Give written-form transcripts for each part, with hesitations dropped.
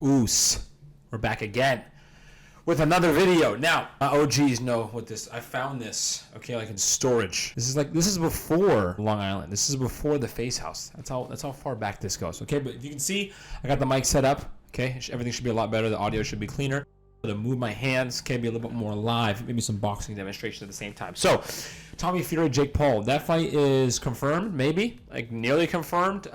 Oos, we're back again with another video. Now, my OGs know what this. I found this, okay, like in storage. This is before Long Island. This is before the Face House. That's how far back this goes. Okay, but you can see I got the mic set up. Okay, everything should be a lot better. The audio should be cleaner. To move my hands, can be a little bit more live. Maybe some boxing demonstration at the same time. So, Tommy Fury, Jake Paul. That fight is confirmed, maybe like nearly confirmed.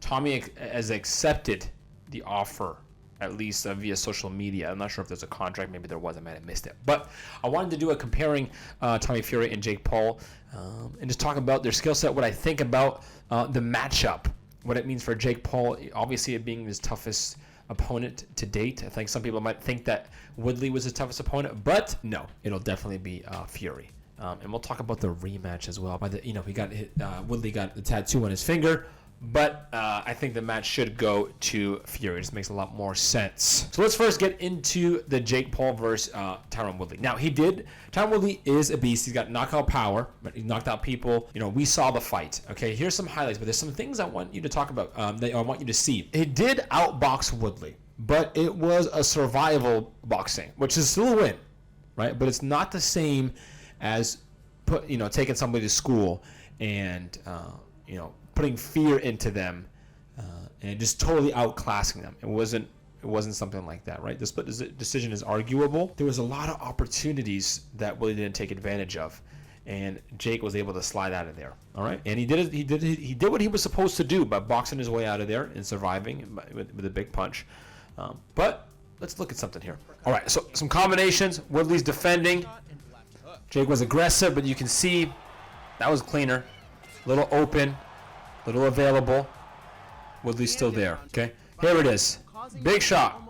Tommy has accepted the offer, at least via social media. I'm not sure if there's a contract. Maybe there was. I might have missed it. But I wanted to do a comparing Tommy Fury and Jake Paul and just talk about their skill set, what I think about the matchup, what it means for Jake Paul, obviously it being his toughest opponent to date. I think some people might think that Woodley was his toughest opponent, but no, it'll definitely be Fury. And we'll talk about the rematch as well. He got hit, Woodley got the tattoo on his finger. But I think the match should go to Fury. It just makes a lot more sense. So let's first get into the Jake Paul versus Tyron Woodley. Now, Tyron Woodley is a beast. He's got knockout power. He knocked out people. We saw the fight. Okay, here's some highlights, but there's some things I want you to talk about that I want you to see. He did outbox Woodley, but it was a survival boxing, which is still a win, right? But it's not the same as taking somebody to school and, putting fear into them and just totally outclassing them. It wasn't something like that, right? The split decision is arguable. There was a lot of opportunities that Willie didn't take advantage of, and Jake was able to slide out of there. All right, and he did what he was supposed to do by boxing his way out of there and surviving with a big punch. But let's look at something here. All right, so some combinations. Woodley's defending. Jake was aggressive, but you can see that was cleaner, a little open. Little available. Woodley's still there. Okay, here it is. Big shot.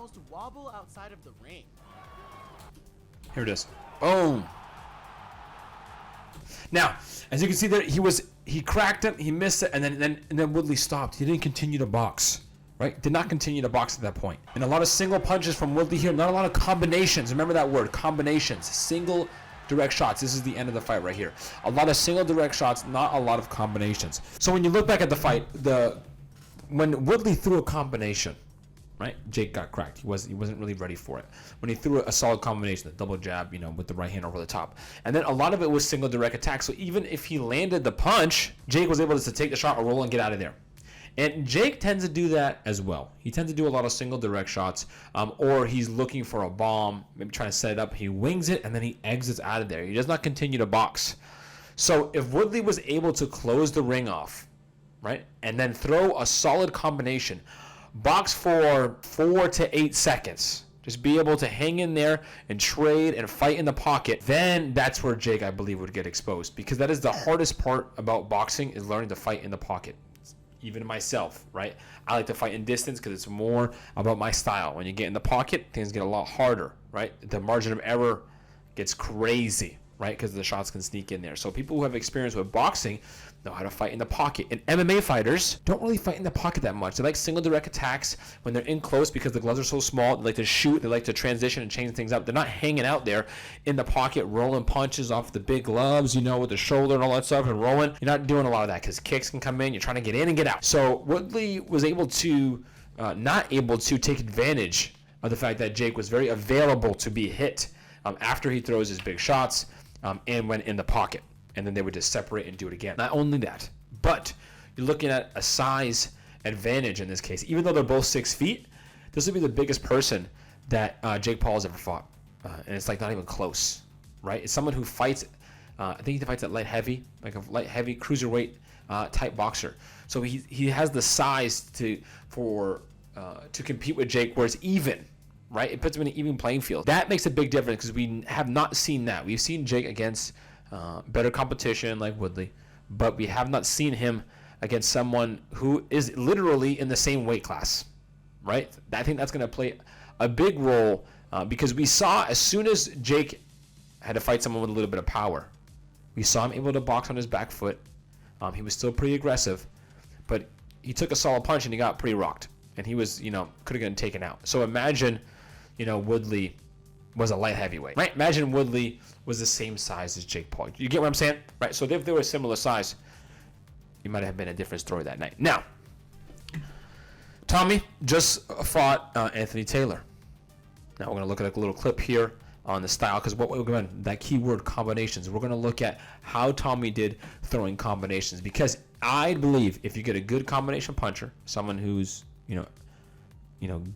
Here it is. Boom. Now, as you can see there, he cracked him, he missed it, and then Woodley stopped. He didn't continue to box. Right? Did not continue to box at that point. And a lot of single punches from Woodley here. Not a lot of combinations. Remember that word, combinations. Single direct shots. This is the end of the fight right here. A lot of single direct shots, not a lot of combinations. So when you look back at the fight, when Woodley threw a combination, right, Jake got cracked. He wasn't really ready for it. When he threw a solid combination, the double jab, with the right hand over the top, and then a lot of it was single direct attack. So even if he landed the punch, Jake was able to take the shot or roll and get out of there. And Jake tends to do that as well. He tends to do a lot of single direct shots, or he's looking for a bomb, maybe trying to set it up. He wings it, and then he exits out of there. He does not continue to box. So if Woodley was able to close the ring off, right, and then throw a solid combination, box for 4 to 8 seconds, just be able to hang in there and trade and fight in the pocket, then that's where Jake, I believe, would get exposed. Because that is the hardest part about boxing, is learning to fight in the pocket. Even myself, right? I like to fight in distance because it's more about my style. When you get in the pocket, things get a lot harder, right? The margin of error gets crazy, right? Because the shots can sneak in there. So people who have experience with boxing know how to fight in the pocket. And MMA fighters don't really fight in the pocket that much. They like single direct attacks when they're in close because the gloves are so small. They like to shoot. They like to transition and change things up. They're not hanging out there in the pocket, rolling punches off the big gloves, with the shoulder and all that stuff and rolling. You're not doing a lot of that because kicks can come in. You're trying to get in and get out. So Woodley was not able to take advantage of the fact that Jake was very available to be hit after he throws his big shots and went in the pocket. And then they would just separate and do it again. Not only that, but you're looking at a size advantage in this case. Even though they're both 6 feet, this would be the biggest person that Jake Paul has ever fought. And it's like not even close, right? It's someone who fights, I think he fights at light heavy, like a light heavy cruiserweight type boxer. So he has the size to compete with Jake where it's even, right? It puts him in an even playing field. That makes a big difference because we have not seen that. We've seen Jake against better competition like Woodley, but we have not seen him against someone who is literally in the same weight class, right? I think that's going to play a big role because we saw as soon as Jake had to fight someone with a little bit of power, we saw him able to box on his back foot. He was still pretty aggressive, but he took a solid punch and he got pretty rocked, and he was, could have gotten taken out. So imagine, Woodley was a light heavyweight, right? Imagine Woodley was the same size as Jake Paul. You get what I'm saying? Right? So if they were a similar size, it might have been a different story that night. Now, Tommy just fought Anthony Taylor. Now we're going to look at a little clip here on the style, because what we're going to, that keyword combinations, we're going to look at how Tommy did throwing combinations, because I believe if you get a good combination puncher, someone who's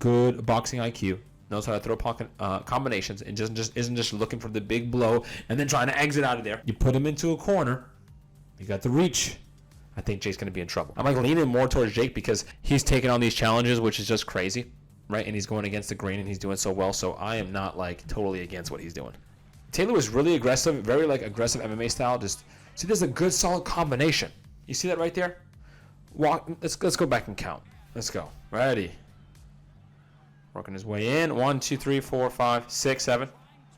good boxing IQ, knows how to throw combinations, and isn't just looking for the big blow and then trying to exit out of there. You put him into a corner, you got the reach. I think Jake's going to be in trouble. I'm like leaning more towards Jake because he's taking on these challenges, which is just crazy, right? And he's going against the grain and he's doing so well. So I am not like totally against what he's doing. Taylor was really aggressive, very like aggressive MMA style. Just see, there's a good solid combination. You see that right there? Let's go back and count. Let's go. Ready. Working his way in. 1, 2, 3, 4, 5, 6, 7.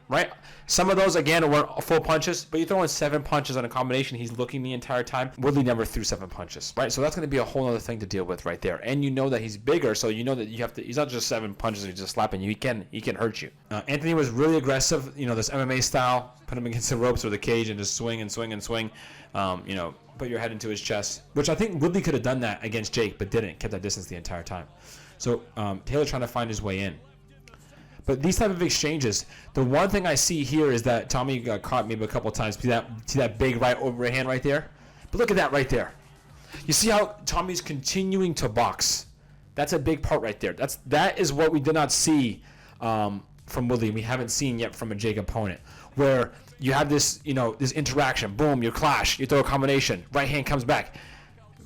Right? Some of those, again, were full punches, but you're throwing 7 punches on a combination. He's looking the entire time. Woodley never threw 7 punches, right? So that's going to be a whole other thing to deal with right there. And you know that he's bigger, so you know that you have to. He's not just 7 punches and he's just slapping you. He can hurt you. Anthony was really aggressive. This MMA style, put him against the ropes or the cage and just swing and swing and swing. Put your head into his chest, which I think Woodley could have done that against Jake, but didn't. Kept that distance the entire time. So Taylor trying to find his way in. But these type of exchanges, the one thing I see here is that Tommy got caught maybe a couple of times. See that big right overhand right there? But look at that right there. You see how Tommy's continuing to box. That's a big part right there. That is what we did not see from Woodley. We haven't seen yet from a Jake opponent, where you have this, this interaction. Boom, you clash. You throw a combination. Right hand comes back.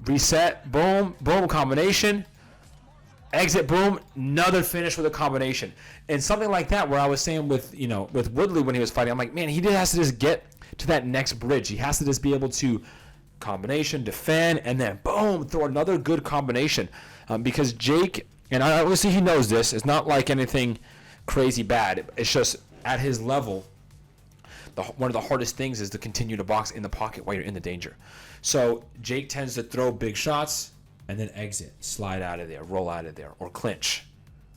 Reset. Boom, boom, combination. Exit, boom, another finish with a combination. And something like that, where I was saying with Woodley when he was fighting, I'm like, man, he has to just get to that next bridge. He has to just be able to combination, defend, and then boom, throw another good combination. Because Jake, and obviously he knows this, it's not like anything crazy bad. It's just at his level, one of the hardest things is to continue to box in the pocket while you're in the danger. So Jake tends to throw big shots and then exit, slide out of there, roll out of there, or clinch,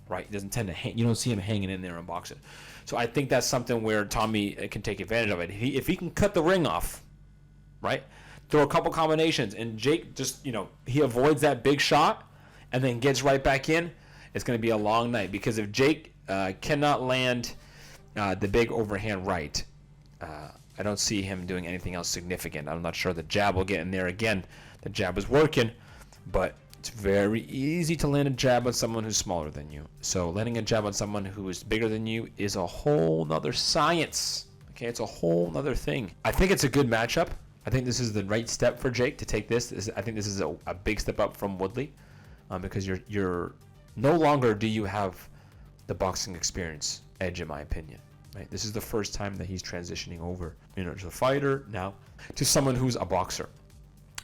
right? He doesn't tend to hang. You don't see him hanging in there and boxing. So I think that's something where Tommy can take advantage of it. If he can cut the ring off, right? Throw a couple combinations, and Jake just, he avoids that big shot and then gets right back in, it's going to be a long night. Because if Jake cannot land the big overhand right, I don't see him doing anything else significant. I'm not sure the jab will get in there again. The jab is working. But it's very easy to land a jab on someone who's smaller than you. So landing a jab on someone who is bigger than you is a whole nother science. Okay, it's a whole nother thing. I think it's a good matchup. I think this is the right step for Jake to take this. I think this is a big step up from Woodley, because you're no longer do you have the boxing experience edge, in my opinion. Right? This is the first time that he's transitioning over, to a fighter now to someone who's a boxer.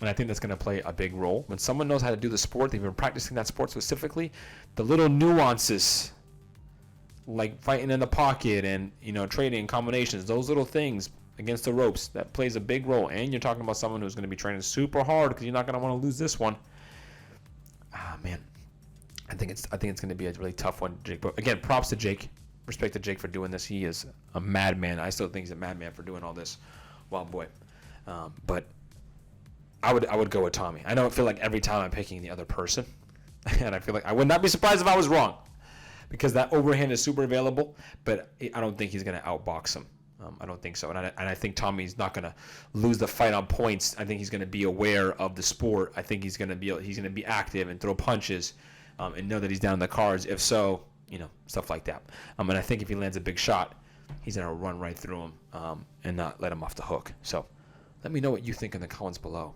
And I think that's going to play a big role. When someone knows how to do the sport, they've been practicing that sport specifically, the little nuances, like fighting in the pocket and, trading combinations, those little things against the ropes, that plays a big role. And you're talking about someone who's going to be training super hard because you're not going to want to lose this one. Man, I think it's going to be a really tough one, Jake. But again, props to Jake. Respect to Jake for doing this. He is a madman. I still think he's a madman for doing all this. Wild boy. But I would go with Tommy. I don't feel like every time I'm picking the other person, and I feel like I would not be surprised if I was wrong, because that overhand is super available, but I don't think he's going to outbox him. I don't think so, and I think Tommy's not going to lose the fight on points. I think he's going to be aware of the sport. I think he's going to be active and throw punches, and know that he's down in the cards. If so, stuff like that. And I think if he lands a big shot, he's going to run right through him and not let him off the hook. So let me know what you think in the comments below.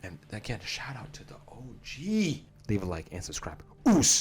And again, shout out to the OG. Leave a like and subscribe. Oos!